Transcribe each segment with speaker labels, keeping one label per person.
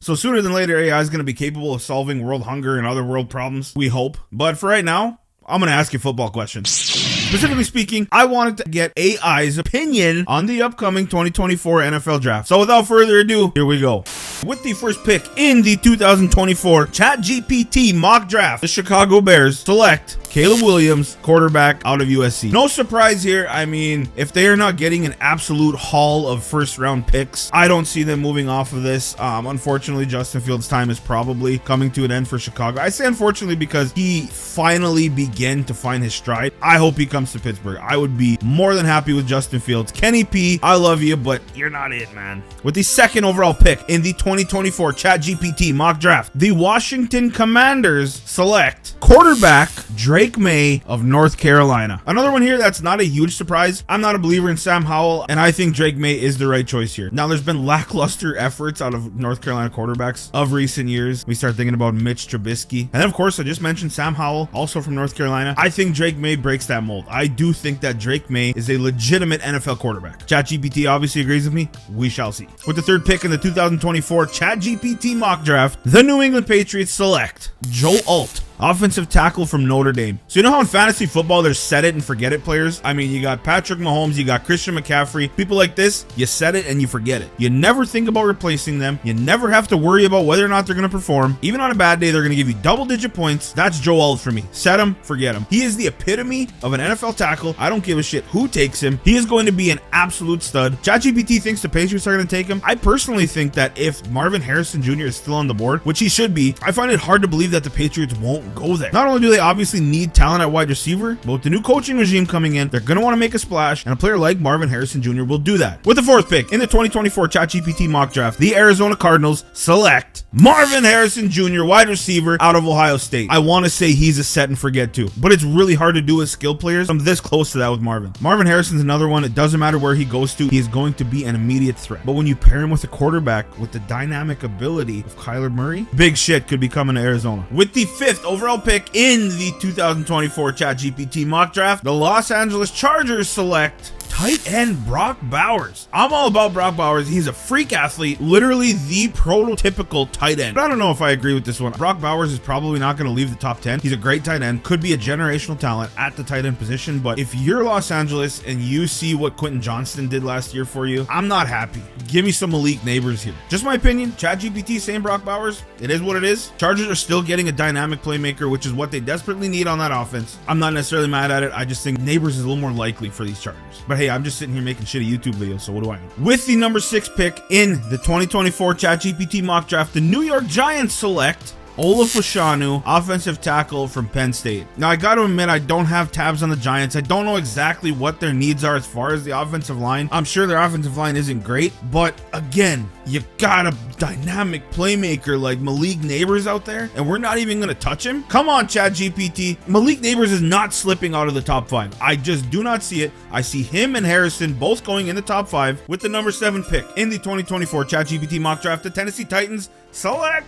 Speaker 1: So sooner than later, AI is going to be capable of solving world hunger and other world problems. We hope. But for right now, I'm going to ask you football questions. Specifically speaking, I wanted to get AI's opinion on the upcoming 2024 NFL draft. So without further ado, here we go. With the first pick in the 2024 ChatGPT mock draft, the Chicago Bears select Caleb Williams, quarterback out of USC. No surprise here. I mean, if they are not getting an absolute haul of first-round picks, I don't see them moving off of this. Unfortunately, Justin Fields' time is probably coming to an end for Chicago. I say unfortunately because he finally began to find his stride. I hope he comes to Pittsburgh. I would be more than happy with Justin Fields. Kenny P, I love you, but you're not it, man. With the second overall pick in the 2024 ChatGPT mock draft, the Washington Commanders select quarterback Drake May of North Carolina. Another one here that's not a huge surprise. I'm not a believer in Sam Howell, and I think Drake May is the right choice here. Now, there's been lackluster efforts out of North Carolina quarterbacks of recent years. We start thinking about Mitch Trubisky. And then, of course, I just mentioned Sam Howell, also from North Carolina. I think Drake May breaks that mold. I do think that Drake May is a legitimate NFL quarterback. ChatGPT obviously agrees with me. We shall see. With the third pick in the 2024 ChatGPT mock draft, the New England Patriots select Joe Alt, offensive tackle from Notre Dame. So you know how in fantasy football there's set it and forget it players? I mean, you got Patrick Mahomes, you got Christian McCaffrey, people like this, you set it and you forget it. You never think about replacing them. You never have to worry about whether or not they're going to perform. Even on a bad day, they're going to give you double-digit points. That's Joe Alt for me. Set him, forget him. He is the epitome of an NFL tackle. I don't give a shit who takes him. He is going to be an absolute stud. ChatGPT thinks the Patriots are going to take him. I personally think that if Marvin Harrison Jr. is still on the board, which he should be, I find it hard to believe that the Patriots won't go there. Not only do they obviously need talent at wide receiver, but with the new coaching regime coming in, they're going to want to make a splash, and a player like Marvin Harrison Jr. will do that. With the fourth pick in the 2024 ChatGPT mock draft, the Arizona Cardinals select Marvin Harrison Jr., wide receiver out of Ohio State. I want to say he's a set and forget too, but it's really hard to do with skill players. I'm this close to that with Marvin. Marvin Harrison's another one. It doesn't matter where he goes to, he is going to be an immediate threat. But when you pair him with a quarterback with the dynamic ability of Kyler Murray, big shit could be coming to Arizona. With the fifth overall pick in the 2024 ChatGPT mock draft, the Los Angeles Chargers select tight end Brock Bowers. I'm all about Brock Bowers. He's a freak athlete, literally the prototypical tight end. But I don't know if I agree with this one. Brock Bowers is probably not going to leave the top 10. He's a great tight end, could be a generational talent at the tight end position. But if you're Los Angeles and you see what Quentin Johnston did last year for you, I'm not happy. Give me some Malik Neighbors here. Just my opinion. ChatGPT saying Brock Bowers, it is what it is. Chargers are still getting a dynamic playmaker, which is what they desperately need on that offense. I'm not necessarily mad at it. I just think Neighbors is a little more likely for these Chargers. But hey, I'm just sitting here making shitty YouTube videos, so what do I know? With the number 6 pick in the 2024 ChatGPT mock draft, the New York Giants select Olaf Washanu, offensive tackle from Penn State. Now, I got to admit, I don't have tabs on the Giants. I don't know exactly what their needs are as far as the offensive line. I'm sure their offensive line isn't great, but again, you got a dynamic playmaker like Malik Neighbors out there, and we're not even going to touch him? Come on, ChatGPT. Malik Neighbors is not slipping out of the top 5. I just do not see it. I see him and Harrison both going in the top 5. With the number 7 pick in the 2024 ChatGPT mock draft, the Tennessee Titans select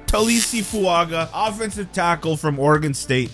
Speaker 1: Talisi Fuaga, offensive tackle from Oregon State.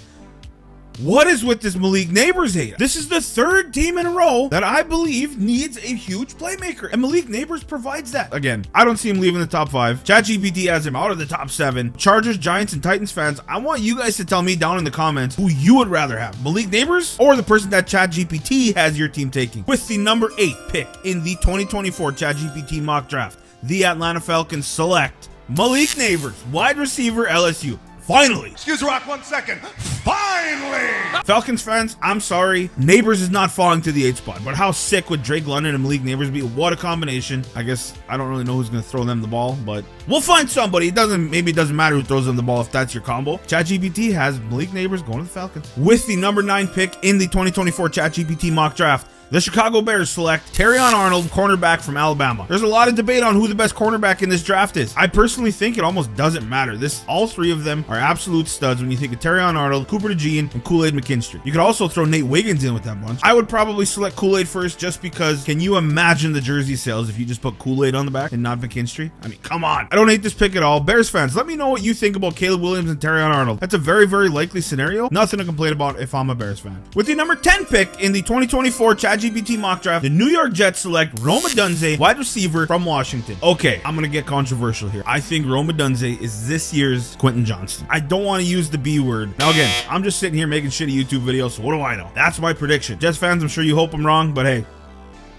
Speaker 1: What is with this Malik Neighbors hate? This is the third team in a row that I believe needs a huge playmaker, and Malik Neighbors provides that. Again, I don't see him leaving the top 5. ChatGPT has him out of the top 7. Chargers, Giants, and Titans fans, I want you guys to tell me down in the comments who you would rather have, Malik Neighbors or the person that ChatGPT has your team taking. With the number 8 pick in the 2024 ChatGPT mock draft, the Atlanta Falcons select Malik Neighbors, wide receiver, LSU. Finally.
Speaker 2: Excuse Rock 1 second. Finally.
Speaker 1: Falcons fans, I'm sorry. Neighbors is not falling to the 8th spot, but how sick would Drake London and Malik Neighbors be? What a combination. I guess I don't really know who's going to throw them the ball, but we'll find somebody. Maybe it doesn't matter who throws them the ball if that's your combo. ChatGPT has Malik Neighbors going to the Falcons. With the number 9 pick in the 2024 ChatGPT mock draft, the Chicago Bears select Terrion Arnold, cornerback from Alabama. There's a lot of debate on who the best cornerback in this draft is. I personally think it almost doesn't matter. All 3 of them are absolute studs when you think of Terrion Arnold, Cooper DeJean, and Kool-Aid McKinstry. You could also throw Nate Wiggins in with that bunch. I would probably select Kool-Aid first just because can you imagine the jersey sales if you just put Kool-Aid on the back and not McKinstry? I mean, come on. I don't hate this pick at all. Bears fans, let me know what you think about Caleb Williams and Terrion Arnold. That's a very, very likely scenario. Nothing to complain about if I'm a Bears fan. With the number 10 pick in the 2024 ChatGPT ChatGPT mock draft, the New York Jets select Rome Odunze, wide receiver from Washington. Okay, I'm gonna get controversial here. I think Rome Odunze is this year's Quentin Johnston. I don't want to use the B word. Now again, I'm just sitting here making shitty YouTube videos, so what do I know? That's my prediction. Jets fans, I'm sure you hope I'm wrong, but hey.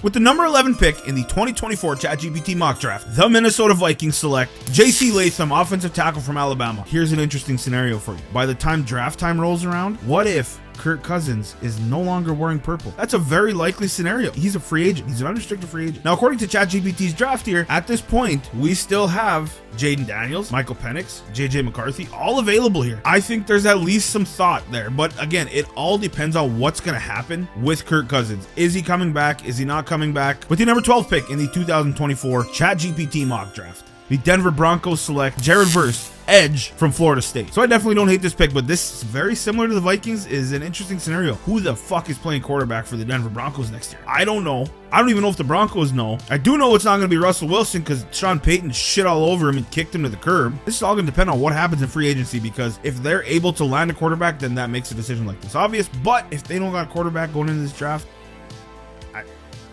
Speaker 1: With the number 11 pick in the 2024 ChatGPT mock draft, the Minnesota Vikings select J.C. Latham, offensive tackle from Alabama. Here's an interesting scenario for you. By the time draft time rolls around, what if Kirk Cousins is no longer wearing purple? That's a very likely scenario. He's a free agent. He's an unrestricted free agent. Now, according to ChatGPT's draft here, at this point, we still have Jaden Daniels, Michael Penix, JJ McCarthy, all available here. I think there's at least some thought there. But again, it all depends on what's going to happen with Kirk Cousins. Is he coming back? Is he not coming back? With the number 12 pick in the 2024 ChatGPT mock draft, the Denver Broncos select Jared Verse, edge from Florida State. So I definitely don't hate this pick, but this is very similar to the Vikings, is an interesting scenario. Who the fuck is playing quarterback for the Denver Broncos next year? I don't know. I don't even know if the Broncos know. I do know it's not going to be Russell Wilson because Sean Payton shit all over him and kicked him to the curb. This is all going to depend on what happens in free agency, because if they're able to land a quarterback, then that makes a decision like this obvious. But if they don't got a quarterback going into this draft,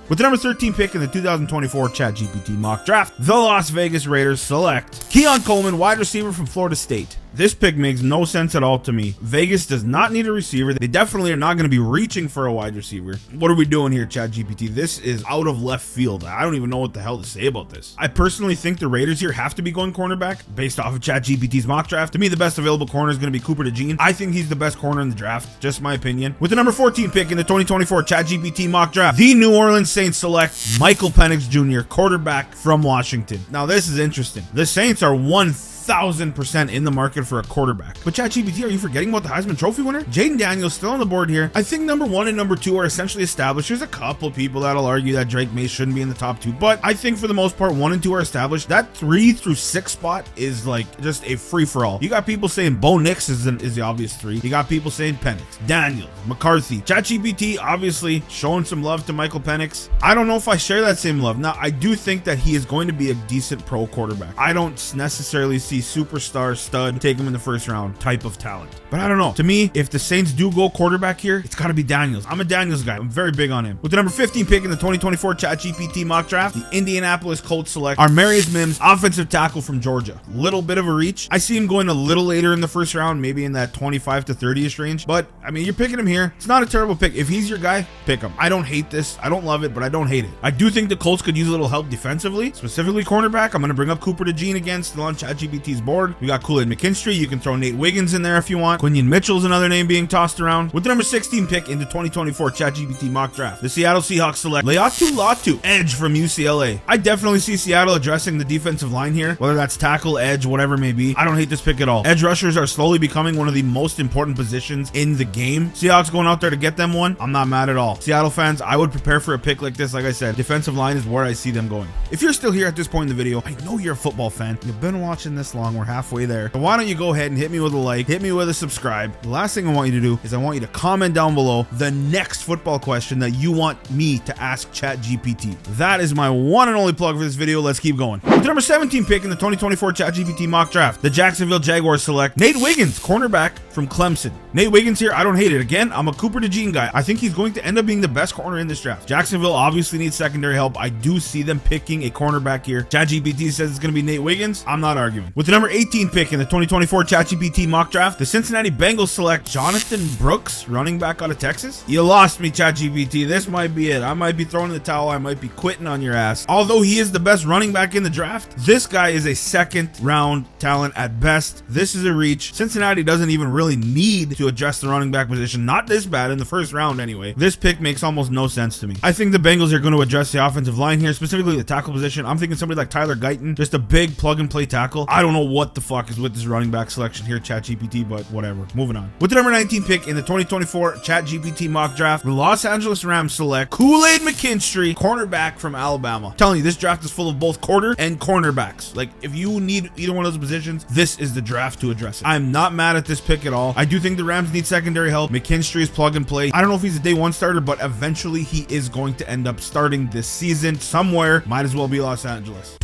Speaker 1: with the number 13 pick in the 2024 ChatGPT mock draft, the Las Vegas Raiders select Keon Coleman, wide receiver from Florida State. This pick makes no sense at all to me. Vegas does not need a receiver. They definitely are not going to be reaching for a wide receiver. What are we doing here, ChatGPT? This is out of left field. I don't even know what the hell to say about this. I personally think the Raiders here have to be going cornerback based off of ChatGPT's mock draft. To me, the best available corner is going to be Cooper DeJean. I think he's the best corner in the draft, just my opinion. With the number 14 pick in the 2024 ChatGPT mock draft, the New Orleans Saints select Michael Penix Jr., quarterback from Washington. Now, this is interesting. The Saints are 1,000% in the market for a quarterback. But ChatGPT, are you forgetting about the Heisman Trophy winner? Jaden Daniels still on the board here. I think number 1 and number 2 are essentially established. There's a couple people that'll argue that Drake May shouldn't be in the top 2, but I think for the most part, 1 and 2 are established. That 3 through 6 spot is like just a free-for-all. You got people saying Bo Nix is the obvious 3. You got people saying Penix, Daniels, McCarthy. ChatGPT obviously showing some love to Michael Penix. I don't know if I share that same love. Now, I do think that he is going to be a decent pro quarterback. I don't necessarily see superstar stud, take him in the first round type of talent. But I don't know. To me, if the Saints do go quarterback here, it's got to be Daniels. I'm a Daniels guy. I'm very big on him. With the number 15 pick in the 2024 ChatGPT mock draft, the Indianapolis Colts select Armarius Mims, offensive tackle from Georgia. Little bit of a reach. I see him going a little later in the first round, maybe in that 25 to 30ish range. But I mean, you're picking him here. It's not a terrible pick. If he's your guy, pick him. I don't hate this. I don't love it, but I don't hate it. I do think the Colts could use a little help defensively, specifically cornerback. I'm going to bring up Cooper DeJean again, still on ChatGPT's board. We got Kool-Aid McKinstry. You can throw Nate Wiggins in there if you want. Quinion Mitchell's another name being tossed around. With the number 16 pick in the 2024 ChatGPT mock draft, the Seattle Seahawks select Leatu Latu, edge from UCLA. I definitely see Seattle addressing the defensive line here, whether that's tackle, edge, whatever it may be. I don't hate this pick at all. Edge rushers are slowly becoming one of the most important positions in the game. Seahawks going out there to get them one, I'm not mad at all. Seattle fans, I would prepare for a pick like this. Like I said, defensive line is where I see them going. If you're still here at this point in the video, I know you're a football fan. You've been watching this long. We're halfway there. So why don't you go ahead and hit me with a like, hit me with a subscribe. The last thing I want you to do is I want you to comment down below the next football question that you want me to ask ChatGPT. That is my one and only plug for this video. Let's keep going. With the number 17 pick in the 2024 ChatGPT mock draft, the Jacksonville Jaguars select Nate Wiggins, cornerback from Clemson. Nate Wiggins here, I don't hate it. Again, I'm a Cooper DeJean guy. I think he's going to end up being the best corner in this draft. Jacksonville obviously needs secondary help. I do see them picking a cornerback here. ChatGPT says it's going to be Nate Wiggins. I'm not arguing. With the number 18 pick in the 2024 ChatGPT mock draft, the Cincinnati Bengals select Jonathan Brooks, running back out of Texas. You lost me, ChatGPT. This might be it. I might be throwing in the towel. I might be quitting on your ass. Although he is the best running back in the draft, this guy is a second round talent at best. This is a reach. Cincinnati doesn't even really need to address the running back position. Not this bad in the first round anyway. This pick makes almost no sense to me. I think the Bengals are going to address the offensive line here, specifically the tackle position. I'm thinking somebody like Tyler Guyton, just a big plug and play tackle. I don't know what the fuck is with this running back selection here, ChatGPT, but whatever. Moving on. With the number 19 pick in the 2024 ChatGPT mock draft, the Los Angeles Rams select Kool-Aid McKinstry, cornerback from Alabama. I'm telling you, this draft is full of both quarter and cornerbacks. Like, if you need either one of those positions, this is the draft to address it. I'm not mad at this pick at all. I do think the Rams need secondary help. McKinstry is plug and play. I don't know if he's a day one starter, but eventually he is going to end up starting this season somewhere. Might as well be Los Angeles.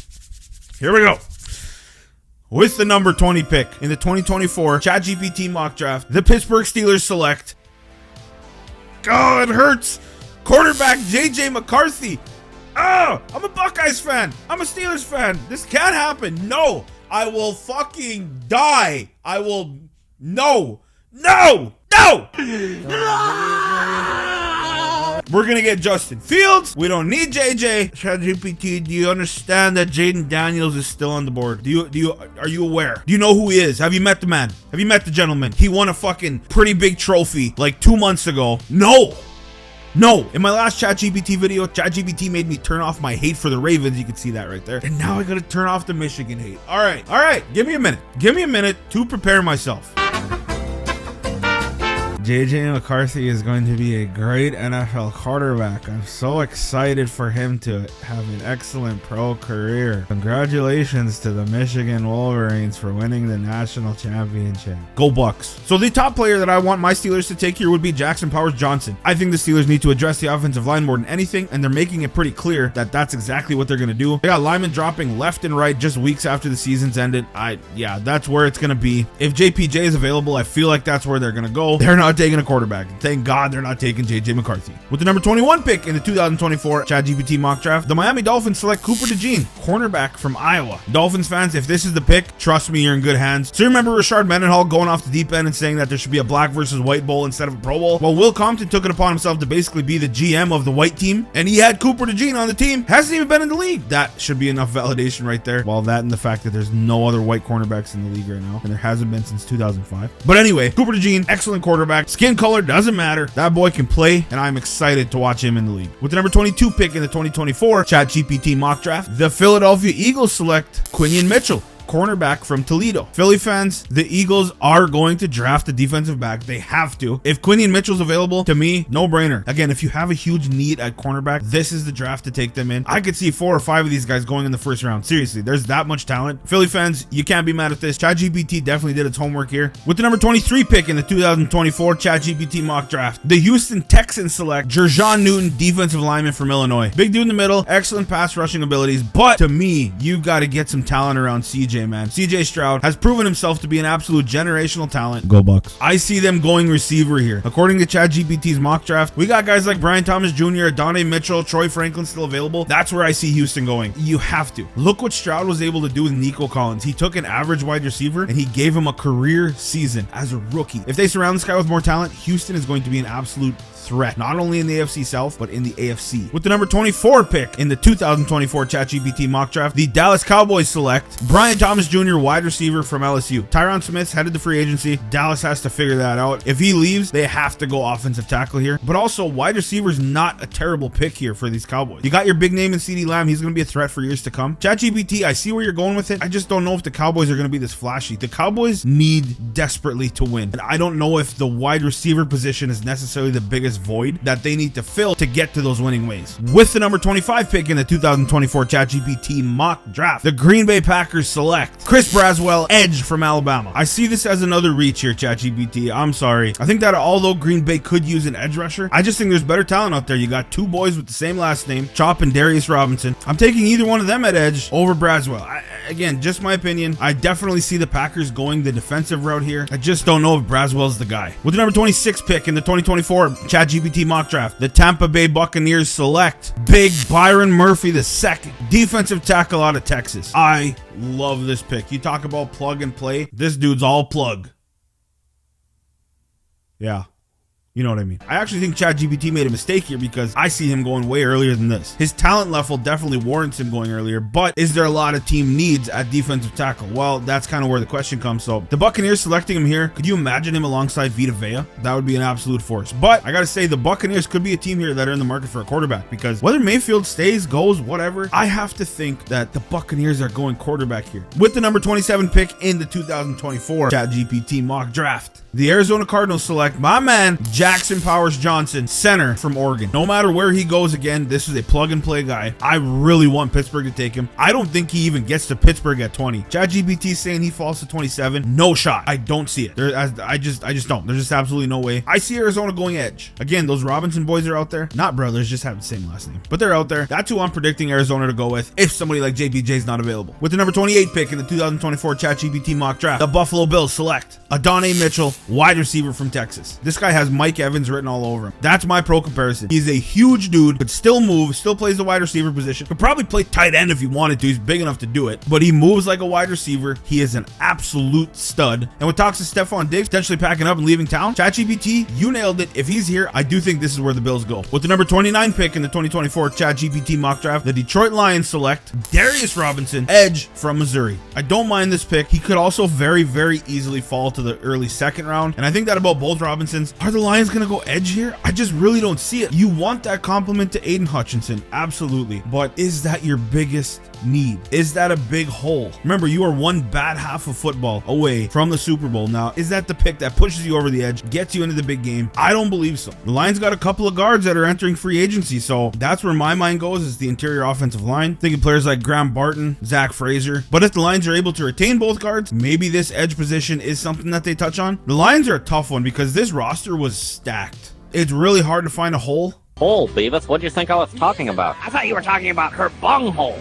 Speaker 1: Here we go. With the number 20 pick in the 2024 ChatGPT mock draft, the Pittsburgh Steelers select, oh, it hurts, Quarterback JJ McCarthy. Oh, I'm a Buckeyes fan. I'm a Steelers fan. This can't happen. No, I will fucking die. I will. No. We're gonna get Justin Fields. We don't need JJ. ChatGPT, do you understand that Jaden Daniels is still on the board? Are you aware? Do you know who he is? Have you met the man? Have you met the gentleman? He won a fucking pretty big trophy like 2 months ago. No. In my last ChatGPT video, ChatGPT made me turn off my hate for the Ravens. You can see that right there. And now I gotta turn off the Michigan hate. All right. Give me a minute to prepare myself. JJ McCarthy is going to be a great NFL quarterback. I'm so excited for him to have an excellent pro career. Congratulations to the Michigan Wolverines for winning the national championship. Go Bucks. So the top player that I want my Steelers to take here would be Jackson Powers-Johnson. I think the Steelers need to address the offensive line more than anything, and they're making it pretty clear that that's exactly what they're going to do. They got linemen dropping left and right just weeks after the season's ended. That's where it's going to be. If JPJ is available, I feel like that's where they're going to go. They're not taking a quarterback. Thank God they're not taking JJ McCarthy. With the number 21 pick in the 2024 ChatGPT mock draft, the Miami Dolphins select Cooper DeJean, cornerback from Iowa. Dolphins fans, if this is the pick, trust me, you're in good hands. So you remember Rashard Mendenhall going off the deep end and saying that there should be a black versus white bowl instead of a Pro Bowl? Well, Will Compton took it upon himself to basically be the GM of the white team, and he had Cooper DeJean on the team. Hasn't even been in the league. That should be enough validation right there. Well, that and the fact that there's no other white cornerbacks in the league right now, and there hasn't been since 2005. But anyway, Cooper DeJean, excellent quarterback. Skin color doesn't matter. That boy can play, and I'm excited to watch him in the league. With the number 22 pick in the 2024 ChatGPT mock draft, the Philadelphia Eagles select Quinion Mitchell, cornerback from Toledo. Philly fans, the Eagles are going to draft a defensive back. They have to. If Quinion Mitchell's available, to me, no brainer. Again, if you have a huge need at cornerback, this is the draft to take them in. I could see 4 or 5 of these guys going in the first round. Seriously, there's that much talent. Philly fans, you can't be mad at this. ChatGPT definitely did its homework here. With the number 23 pick in the 2024 ChatGPT mock draft, the Houston Texans select Jerjon Newton, defensive lineman from Illinois. Big dude in the middle, excellent pass rushing abilities, but to me, you got to get some talent around CJ, man. CJ Stroud has proven himself to be an absolute generational talent. Go Bucks. I see them going receiver here. According to ChatGPT's mock draft, we got guys like Brian Thomas Jr., Adonai Mitchell, Troy Franklin still available. That's where I see Houston going. You have to. Look what Stroud was able to do with Nico Collins. He took an average wide receiver and he gave him a career season as a rookie. If they surround this guy with more talent, Houston is going to be an absolute threat, not only in the AFC South, but in the AFC. With the number 24 pick in the 2024 ChatGPT mock draft, the Dallas Cowboys select Brian Thomas Jr., wide receiver from LSU. Tyron Smith's headed to free agency. Dallas has to figure that out. If he leaves, they have to go offensive tackle here. But also, wide receiver is not a terrible pick here for these Cowboys. You got your big name in CeeDee Lamb. He's going to be a threat for years to come. ChatGPT, I see where you're going with it. I just don't know if the Cowboys are going to be this flashy. The Cowboys need desperately to win. And I don't know if the wide receiver position is necessarily the biggest void that they need to fill to get to those winning ways. With the number 25 pick in the 2024 ChatGPT mock draft, the Green Bay Packers select Chris Braswell, edge from Alabama. I see this as another reach here, ChatGPT. I'm sorry. I think that although Green Bay could use an edge rusher, I just think there's better talent out there. You got 2 boys with the same last name, Chop and Darius Robinson. I'm taking either one of them at edge over Braswell. Again, just my opinion. I definitely see the Packers going the defensive route here. I just don't know if Braswell's the guy. With the number 26 pick in the 2024 ChatGPT mock draft, the Tampa Bay Buccaneers select Big Byron Murphy II, defensive tackle out of Texas. I love this pick. You talk about plug and play. This dude's all plug. Yeah. You know what I mean? I actually think ChatGPT made a mistake here because I see him going way earlier than this. His talent level definitely warrants him going earlier, but is there a lot of team needs at defensive tackle? Well, that's kind of where the question comes. So the Buccaneers selecting him here, could you imagine him alongside Vita Vea? That would be an absolute force. But I got to say, the Buccaneers could be a team here that are in the market for a quarterback because whether Mayfield stays, goes, whatever, I have to think that the Buccaneers are going quarterback here. With the number 27 pick in the 2024 ChatGPT mock draft, the Arizona Cardinals select my man, Jackson Powers-Johnson, center from Oregon. No matter where he goes again, this is a plug-and-play guy. I really want Pittsburgh to take him. I don't think he even gets to Pittsburgh at 20. ChatGPT saying he falls to 27. No shot. I don't see it. I just don't. There's just absolutely no way. I see Arizona going edge. Again, those Robinson boys are out there. Not brothers, just have the same last name. But they're out there. That's who I'm predicting Arizona to go with if somebody like JPJ is not available. With the number 28 pick in the 2024 ChatGPT mock draft, the Buffalo Bills select Adonai Mitchell, wide receiver from Texas. This guy has Mike Evans written all over him. That's my pro comparison. He's a huge dude, could still move, still plays the wide receiver position, could probably play tight end if he wanted to. He's big enough to do it, but he moves like a wide receiver. He is an absolute stud. And with talks to Stephon Diggs potentially packing up and leaving town, ChatGPT, you nailed it. If he's here, I do think this is where the Bills go. With the number 29 pick in the 2024 ChatGPT mock draft, the Detroit Lions select Darius Robinson, edge from Missouri. I don't mind this pick. He could also very, very easily fall to the early second round. And I think that about both Robinsons. Are the Lions going to go edge here? I just really don't see it. You want that compliment to Aiden Hutchinson. Absolutely. But is that your biggest need? Is that a big hole? Remember, you are one bad half of football away from the Super Bowl. Now, is that the pick that pushes you over the edge, gets you into the big game? I don't believe so. The Lions got a couple of guards that are entering free agency, so that's where my mind goes, is the interior offensive line. Thinking players like Graham Barton, Zach Frazier. But if the Lions are able to retain both guards, maybe this edge position is something that they touch on. The Lions are a tough one because this roster was stacked. It's really hard to find a hole.
Speaker 3: Hole, Beavis. What do you think I was talking about?
Speaker 4: I thought you were talking about her bunghole.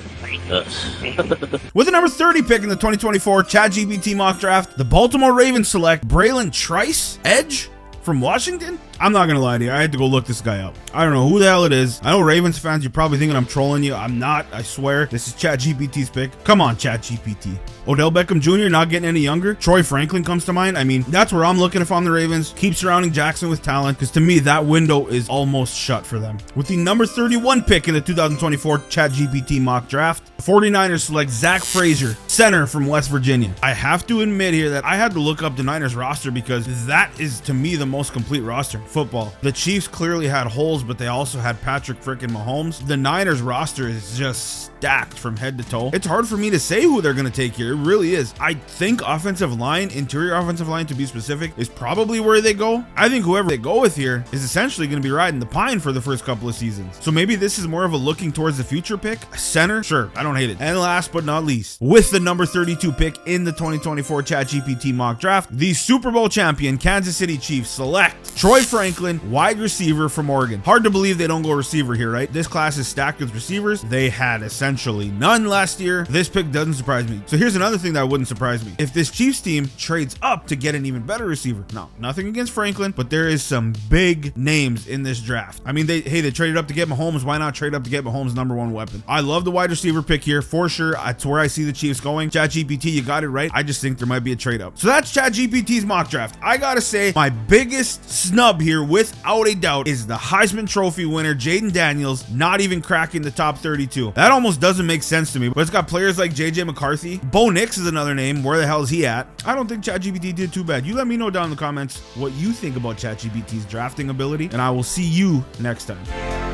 Speaker 1: With the number 30 pick in the 2024 ChatGPT mock draft, the Baltimore Ravens select Braylon Trice, edge from Washington. I'm not gonna lie to you, I had to go look this guy up. I don't know who the hell it is. I know Ravens fans, you're probably thinking I'm trolling you. I'm not, I swear. This is ChatGPT's pick. Come on, ChatGPT. Odell Beckham Jr. not getting any younger. Troy Franklin comes to mind. I mean, that's where I'm looking if I'm the Ravens. Keep surrounding Jackson with talent, because to me, that window is almost shut for them. With the number 31 pick in the 2024 ChatGPT mock draft, the 49ers select Zach Frazier, center from West Virginia. I have to admit here that I had to look up the Niners roster because that is, to me, the most complete roster in football. The Chiefs clearly had holes, but they also had Patrick frickin' Mahomes. The Niners roster is just stacked from head to toe. It's hard for me to say who they're going to take here. It really is. I think offensive line, interior offensive line to be specific, is probably where they go. I think whoever they go with here is essentially going to be riding the pine for the first couple of seasons. So maybe this is more of a looking towards the future pick. Center, sure, I don't hate it. And last but not least, with the number 32 pick in the 2024 ChatGPT mock draft, the Super Bowl champion Kansas City Chiefs select Troy Franklin, wide receiver from Oregon. Hard to believe they don't go receiver here, right? This class is stacked with receivers. They had essentially none last year. This pick doesn't surprise me. So here's another thing that wouldn't surprise me. If this Chiefs team trades up to get an even better receiver. Now, nothing against Franklin, but there is some big names in this draft. I mean, they traded up to get Mahomes. Why not trade up to get Mahomes' number one weapon? I love the wide receiver pick here for sure. That's where I see the Chiefs going. ChatGPT, you got it right. I just think there might be a trade up. So that's ChatGPT's mock draft. I gotta say, my biggest snub here, without a doubt, is the Heisman Trophy winner, Jaden Daniels, not even cracking the top 32. That almost doesn't make sense to me, but it's got players like JJ McCarthy. Bo Nix is another name. Where the hell is he at? I don't think ChatGPT did too bad. You let me know down in the comments what you think about ChatGPT's drafting ability, and I will see you next time.